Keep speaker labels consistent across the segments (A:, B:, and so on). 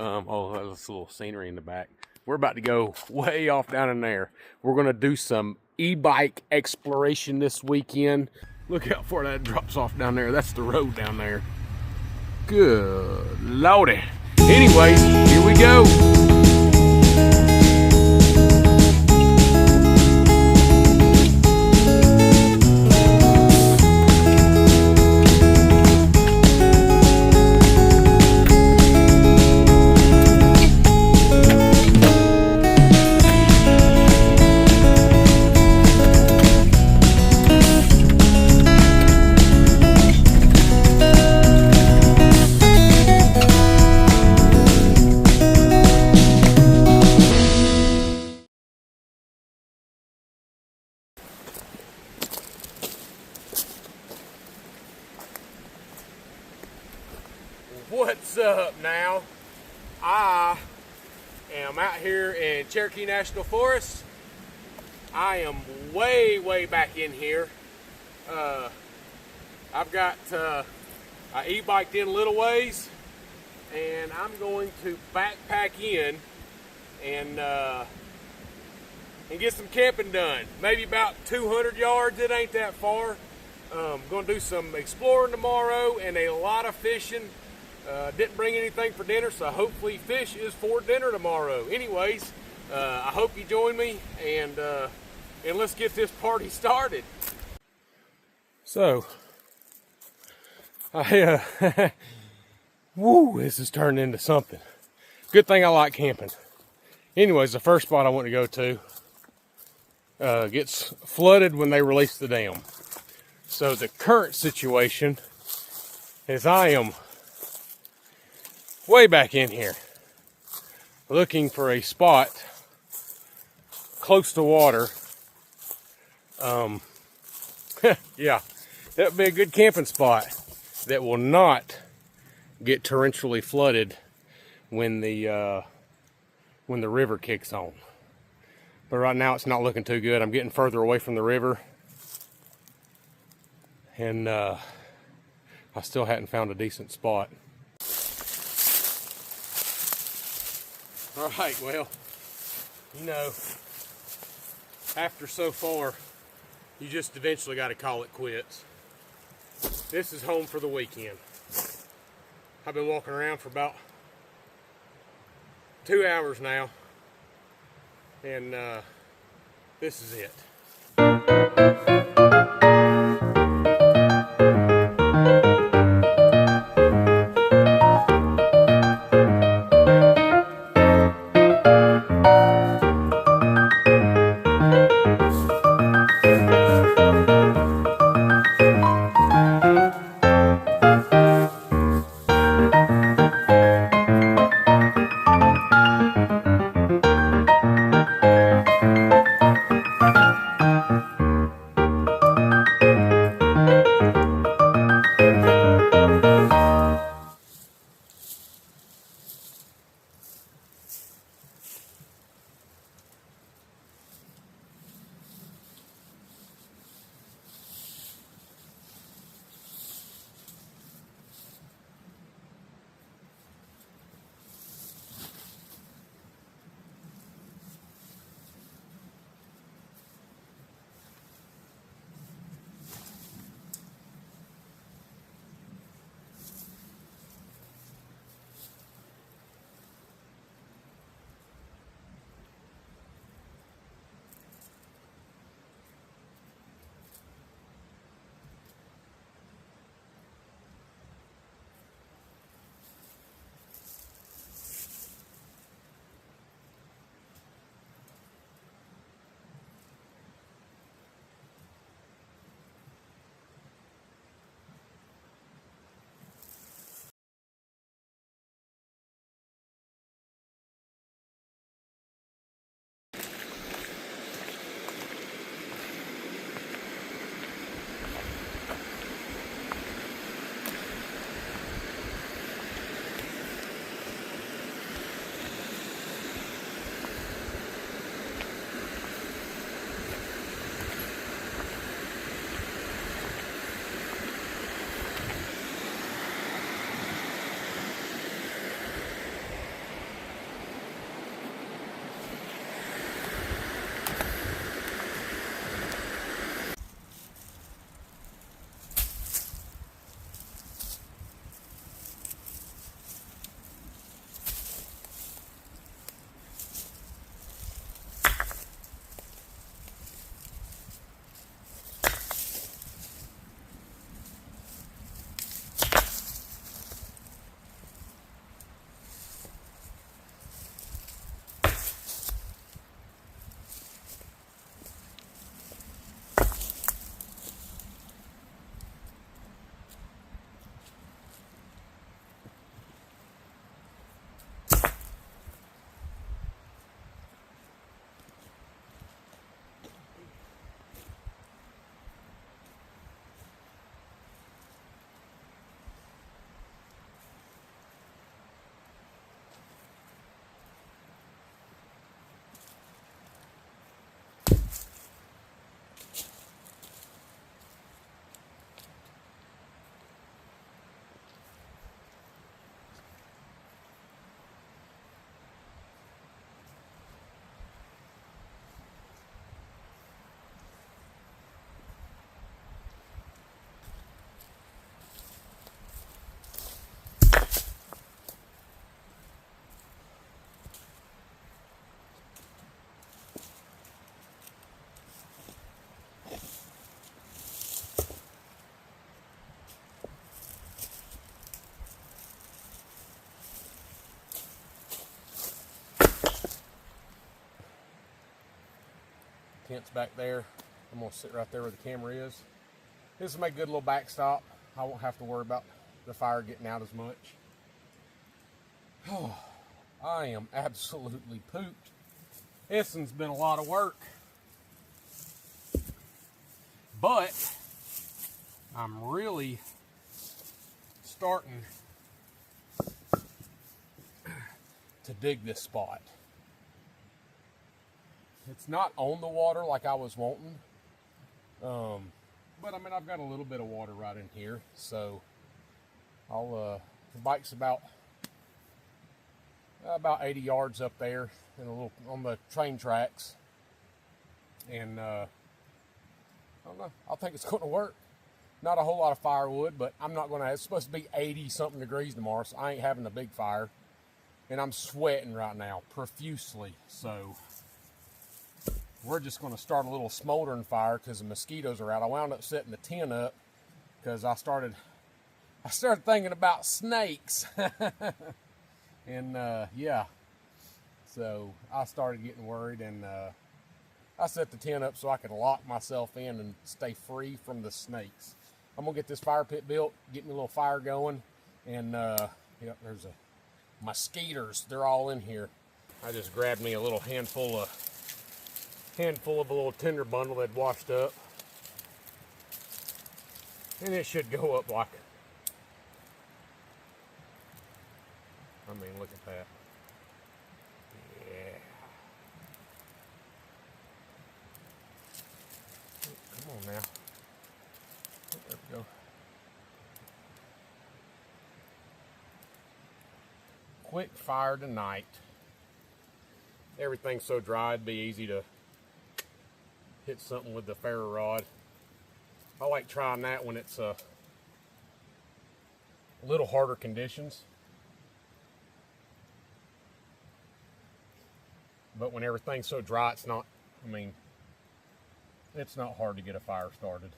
A: Oh, that's a little scenery in the back. We're about to go way off down in there. We're gonna do some e-bike exploration this weekend. Look how far that drops off down there. That's the road down there. Good Lordy. Anyways, here we go. What's up now? I am out here in Cherokee National Forest. I am way back in here. I've got I e-biked in a little ways, and I'm going to backpack in and get some camping done. Maybe about 200 yards. It ain't that far. Going to do some exploring tomorrow and a lot of fishing. Didn't bring anything for dinner, so hopefully fish is for dinner tomorrow. Anyways, I hope you join me, and let's get this party started. So, woo, this is turning into something. Good thing I like camping. Anyways, the first spot I want to go to gets flooded when they release the dam. So the current situation is I am way back in here looking for a spot close to water. Yeah, that would be a good camping spot that will not get torrentially flooded when the river kicks on. But right now it's not looking too good. I'm getting further away from the river, and I still hadn't found a decent spot. All right, well, you know, after so far, you just eventually got to call it quits. This is home for the weekend. I've been walking around for about 2 hours now, and this is it. tent's back there. I'm gonna sit right there where the camera is. This will make a good little backstop. I won't have to worry about the fire getting out as much. Oh, I am absolutely pooped. This one's been a lot of work. But I'm really starting to dig this spot. It's not on the water like I was wanting. But I mean, I've got a little bit of water right in here. So the bike's about 80 yards up there and a little on the train tracks. And I don't know, I think it's going to work. Not a whole lot of firewood, but I'm not going to, it's supposed to be 80 something degrees tomorrow, so I ain't having a big fire. And I'm sweating right now profusely, so we're just going to start a little smoldering fire because the mosquitoes are out. I wound up setting the tent up because I started thinking about snakes. And yeah, so I started getting worried, and I set the tent up so I could lock myself in and stay free from the snakes. I'm gonna get this fire pit built, get me a little fire going, and yeah, there's mosquitoes. They're all in here. I just grabbed me a little handful of a little tinder bundle that washed up, and it should go up like. I mean, look at that. Yeah. Come on now. There we go. Quick fire tonight. Everything's so dry, it'd be easy to hit something with the ferro rod. I like trying that when it's a little harder conditions. But when everything's so dry, it's not, I mean, it's not hard to get a fire started.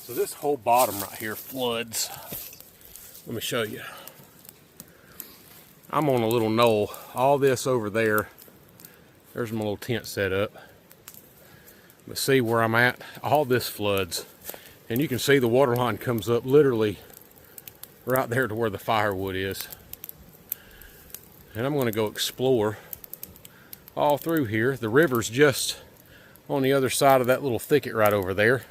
A: So this whole bottom right here floods. Let me show you. I'm on a little knoll. All this over there, there's my little tent set up. But see where I'm at? All this floods. And you can see the water line comes up literally right there to where the firewood is. And I'm gonna go explore all through here. The river's just on the other side of that little thicket right over there.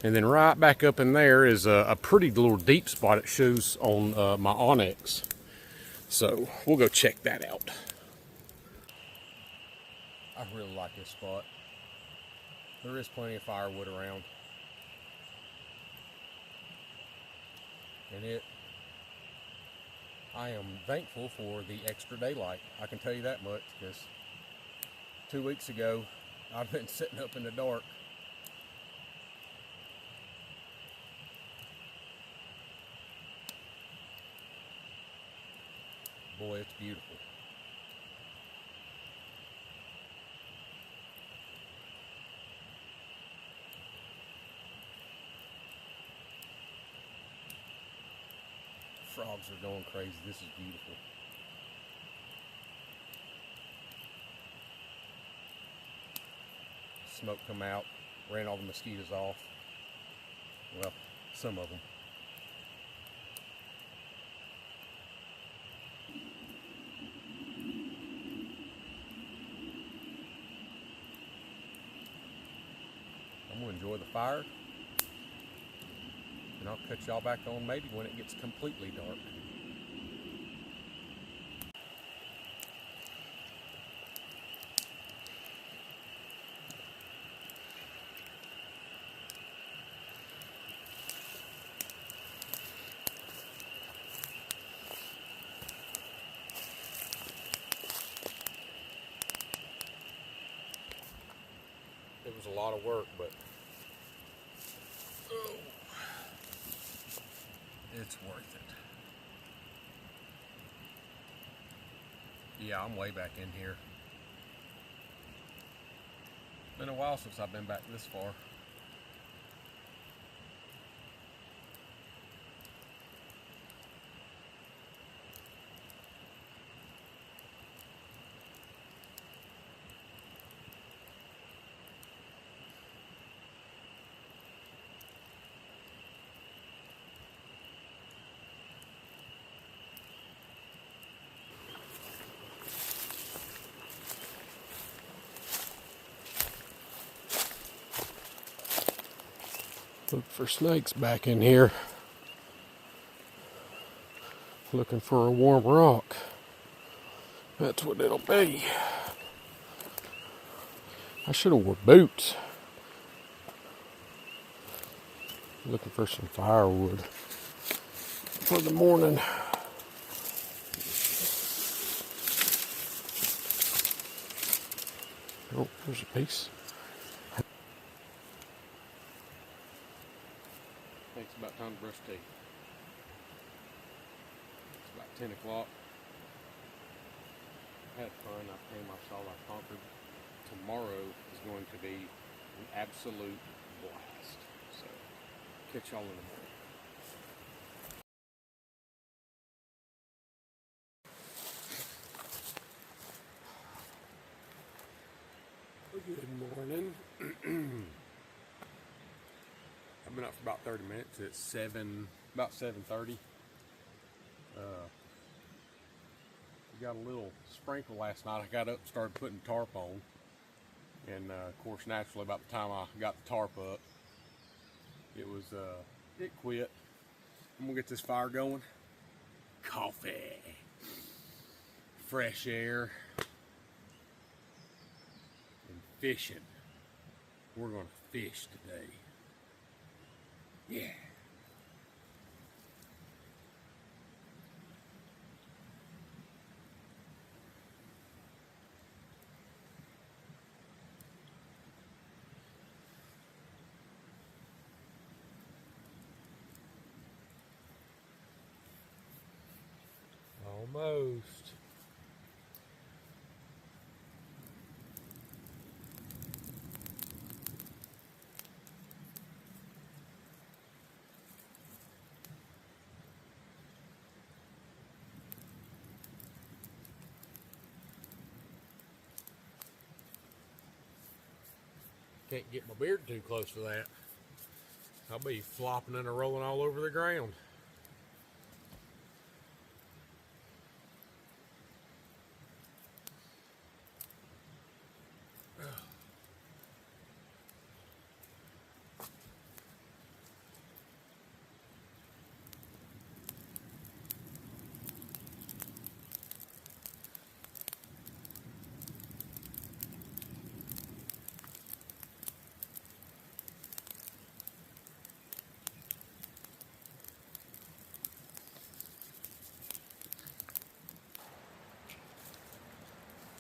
A: And then right back up in there is a pretty little deep spot it shows on my Onyx. So we'll go check that out. I really like this spot. There is plenty of firewood around. And I am thankful for the extra daylight. I can tell you that much, because 2 weeks ago, I've been sitting up in the dark. Boy, it's beautiful. Frogs are going crazy. This is beautiful. Smoke come out, ran all the mosquitoes off. Well, some of them. I'm going to enjoy the fire, and I'll cut y'all back on maybe when it gets completely dark. It was a lot of work, but it's worth it. Yeah, I'm way back in here. Been a while since I've been back this far. Look for snakes back in here. Looking for a warm rock. That's what it'll be. I should have wore boots. Looking for some firewood for the morning. Oh, there's a piece. I think it's about time to brush teeth. It's about 10 o'clock. I had fun. I pretty much all I conquered. Tomorrow is going to be an absolute blast. So, catch y'all in the morning. Good morning. I've been up for about 30 minutes. It's about 7:30. We got a little sprinkle last night. I got up and started putting tarp on. And of course, naturally, about the time I got the tarp up, it quit. I'm gonna get this fire going. Coffee, fresh air, and fishing. We're gonna fish today. Yeah. Almost. Can't get my beard too close to that. I'll be flopping and rolling all over the ground.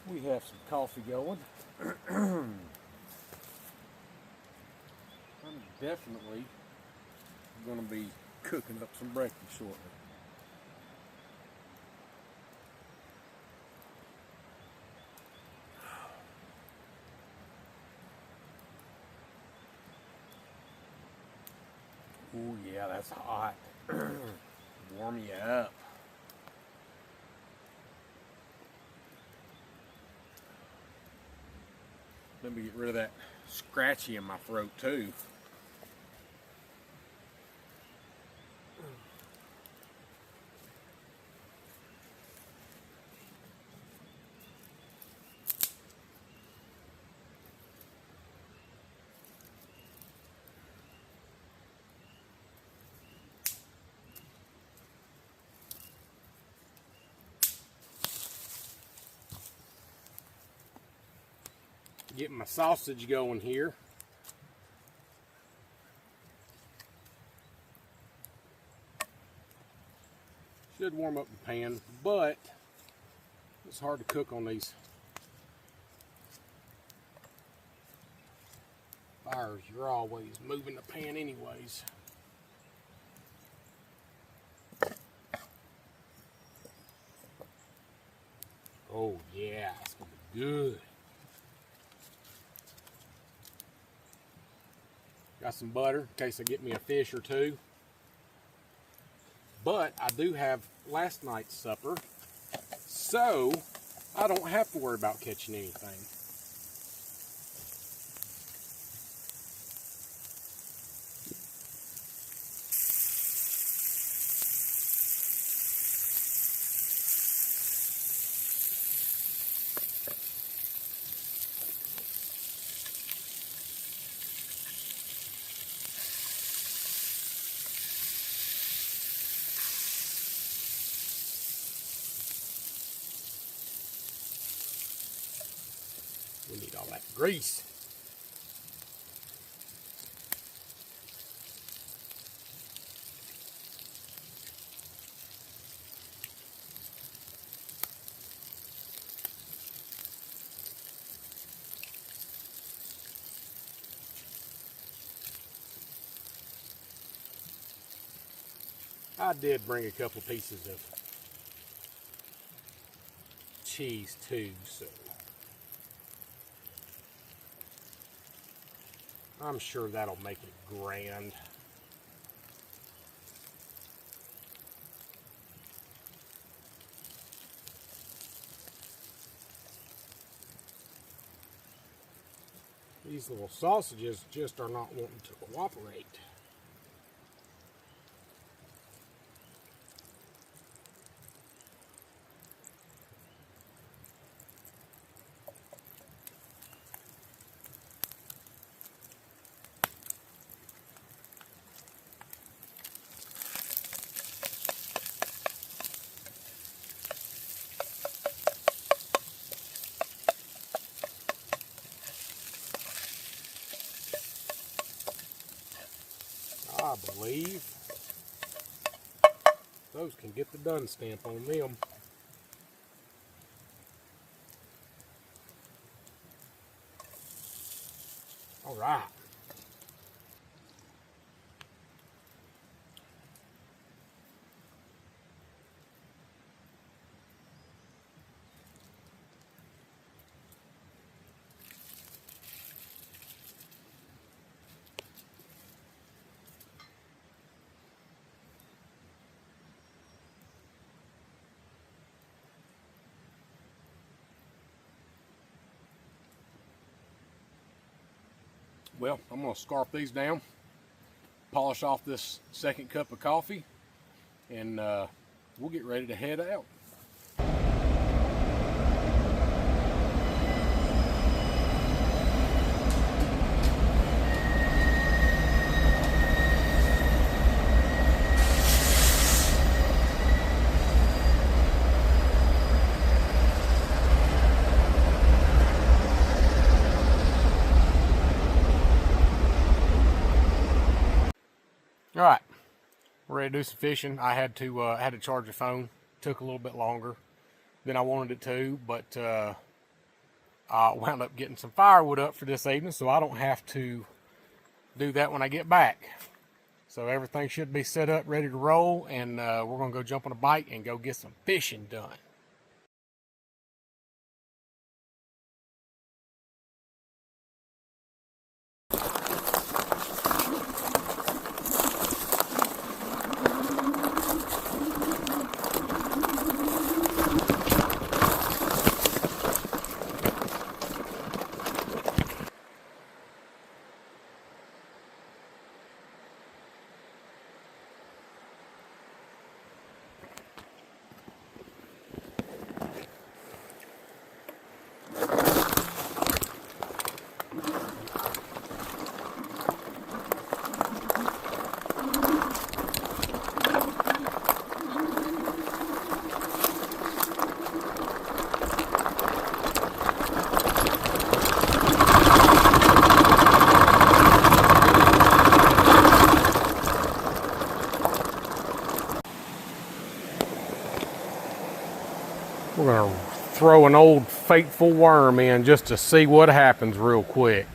A: We have some coffee going. I'm definitely going to be cooking up some breakfast shortly. Oh yeah, that's hot. Warm you up. Let me get rid of that scratchy in my throat too. Getting my sausage going here. Should warm up the pan, but it's hard to cook on these fires. You're always moving the pan anyways. Oh yeah, it's gonna be good. Got some butter in case I get me a fish or two. But I do have last night's supper, so I don't have to worry about catching anything. We need all that grease. I did bring a couple pieces of cheese too, so I'm sure that'll make it grand. These little sausages just are not wanting to cooperate. I believe those can get the done stamp on them. All right. Well, I'm going to scarf these down, polish off this second cup of coffee, and we'll get ready to head out. All right, we're ready to do some fishing. I had to charge the phone. Took a little bit longer than I wanted it to, but I wound up getting some firewood up for this evening, so I don't have to do that when I get back. So everything should be set up, ready to roll, and we're gonna go jump on a bike and go get some fishing done. We're going to throw an old faithful worm in just to see what happens real quick.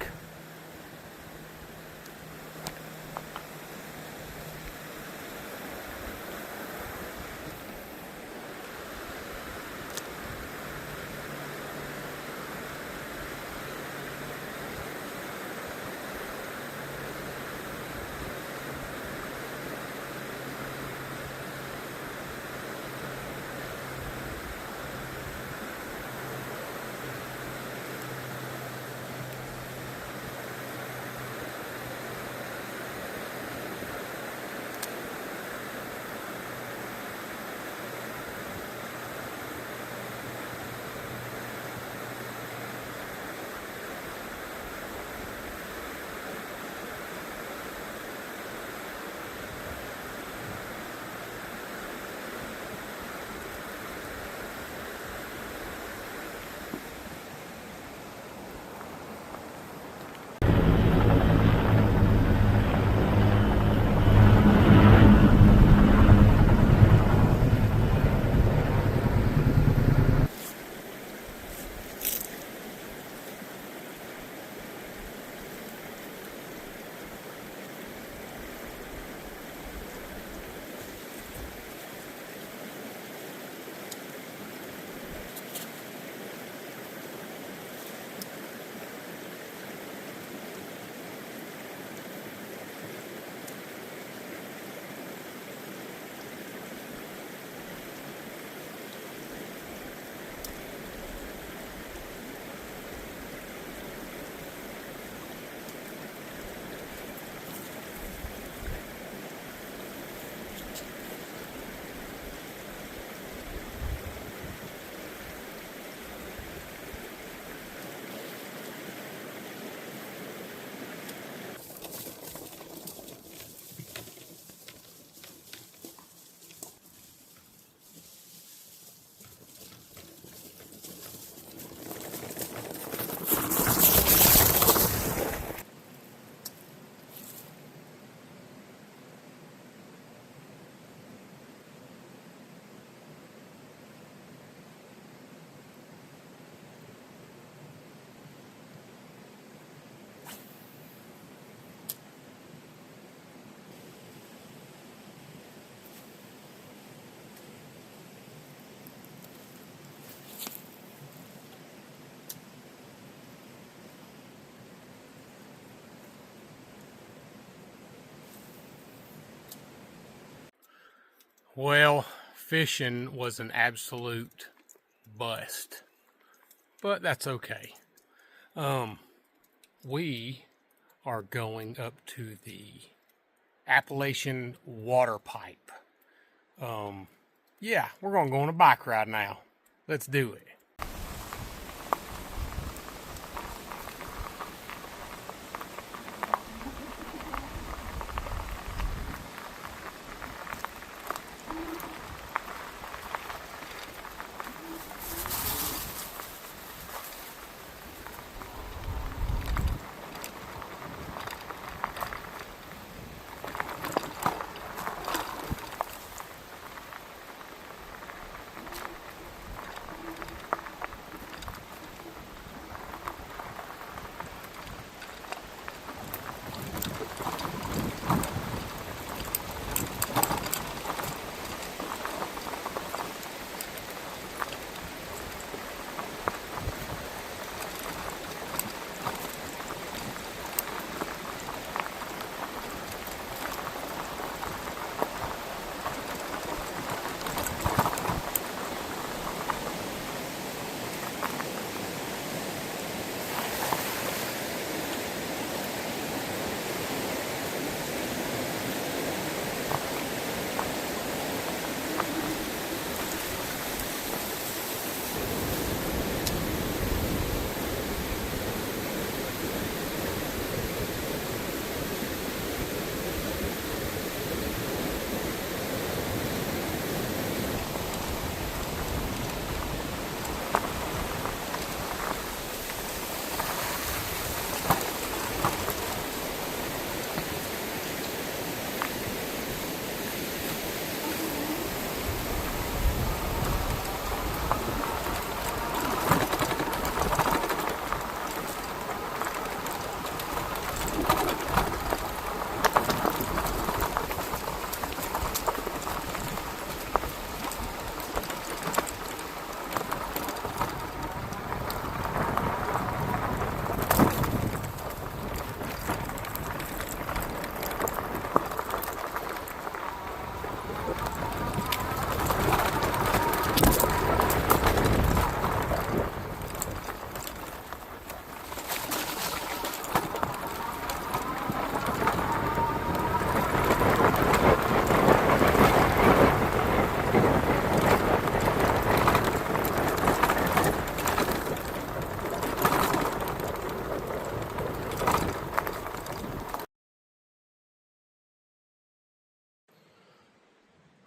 A: Well, fishing was an absolute bust, but that's okay. We are going up to the Appalachian water pipe. Yeah, we're gonna go on a bike ride now. Let's do it.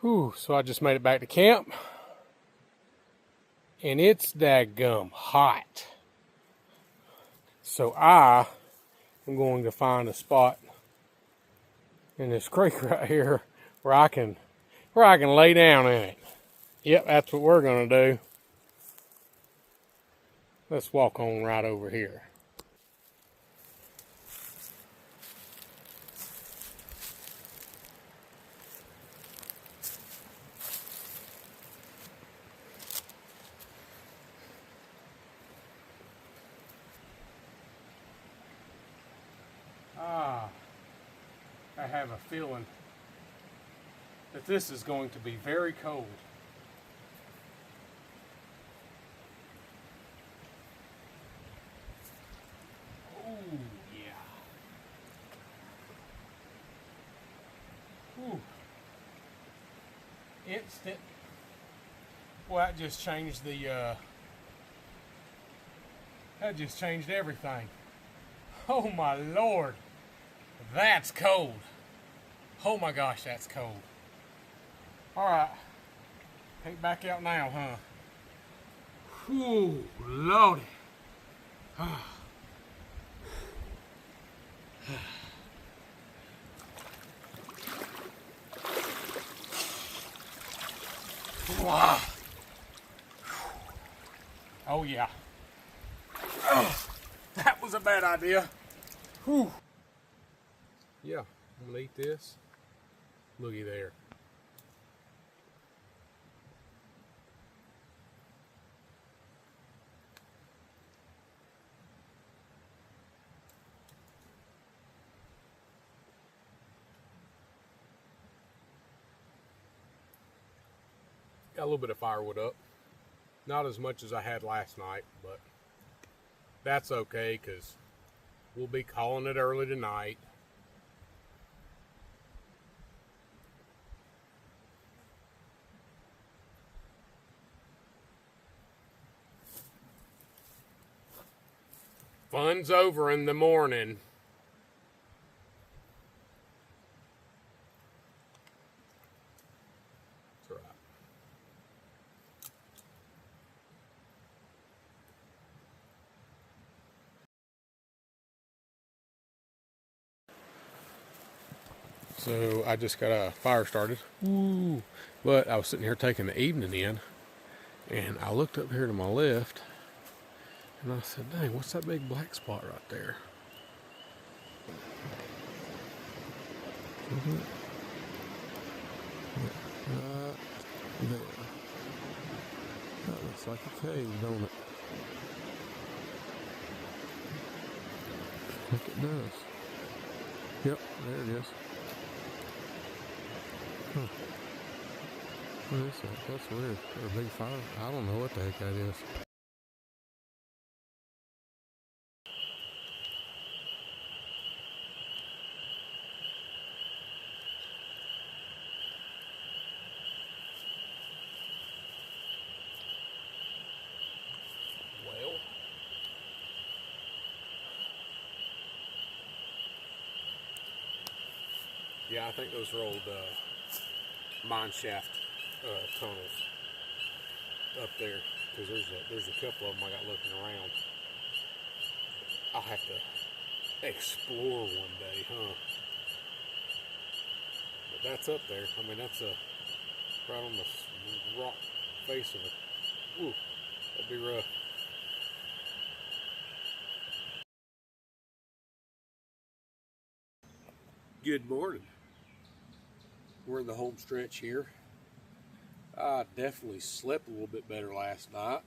A: Whew, so I just made it back to camp, and it's daggum hot. So I am going to find a spot in this creek right here where I can lay down in it. Yep, that's what we're gonna do. Let's walk on right over here. I have a feeling that this is going to be very cold. Oh, yeah. Ooh. Instant. Well, that just changed that just changed everything. Oh my Lord. That's cold. Oh my gosh, that's cold. All right. Take back out now, huh? Whew, Lordy. Wow. Oh yeah. That was a bad idea. Whew. Yeah, I'm gonna eat this. Looky there. Got a little bit of firewood up. Not as much as I had last night, but that's okay because we'll be calling it early tonight. Fun's over in the morning. That's right. So I just got a fire started. Woo! But I was sitting here taking the evening in, and I looked up here to my left, and I said, dang, what's that big black spot right there? Right there. That looks like a cave, don't it? I think it does. Yep, there it is. Huh. What is that? That's weird. There's a big fire. I don't know what the heck that is. Well, yeah, I think those are old mine shaft tunnels up there, because there's a couple of them I got looking around. I'll have to explore one day, huh? But that's up there. I mean, that's right on the rock face of it. Ooh, that'd be rough. Good morning. We're in the home stretch here. I definitely slept a little bit better last night.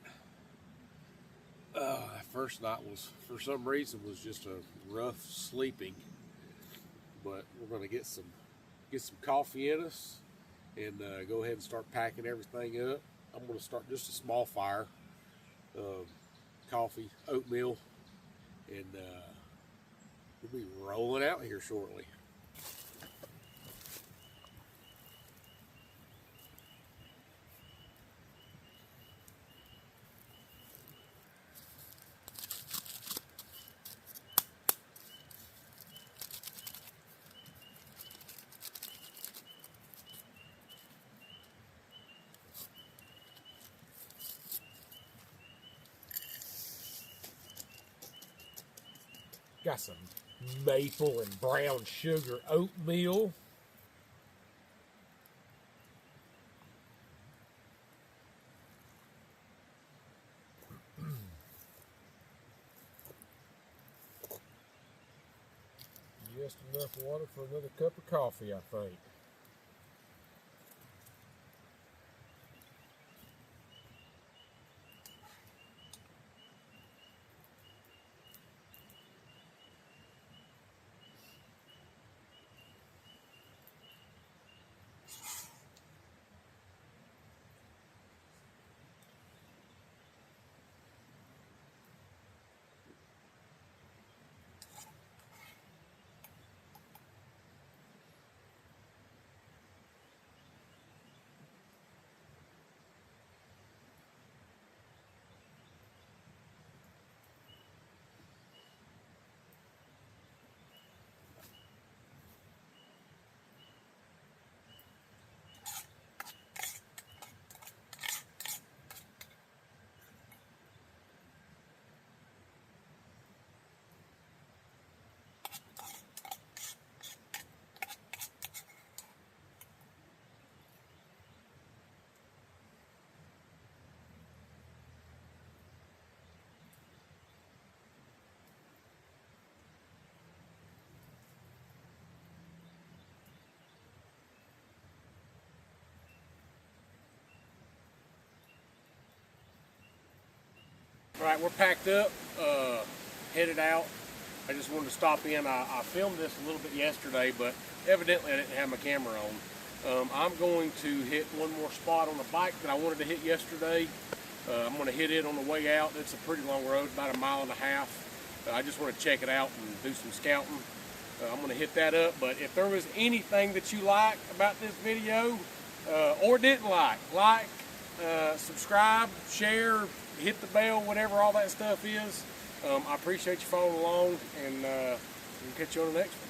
A: That first night was, for some reason, was just a rough sleeping. But we're going to get some coffee in us and go ahead and start packing everything up. I'm going to start just a small fire, coffee, oatmeal, and we'll be rolling out here shortly. Got some maple and brown sugar oatmeal. Just enough water for another cup of coffee, I think. All right, we're packed up, headed out. I just wanted to stop in. I filmed this a little bit yesterday, but evidently I didn't have my camera on. I'm going to hit one more spot on the bike that I wanted to hit yesterday. I'm going to hit it on the way out. It's a pretty long road, about 1.5 miles. I just want to check it out and do some scouting. I'm going to hit that up, but if there was anything that you liked about this video or didn't like, subscribe, share, hit the bell, whatever all that stuff is. I appreciate you following along, and we'll catch you on the next one.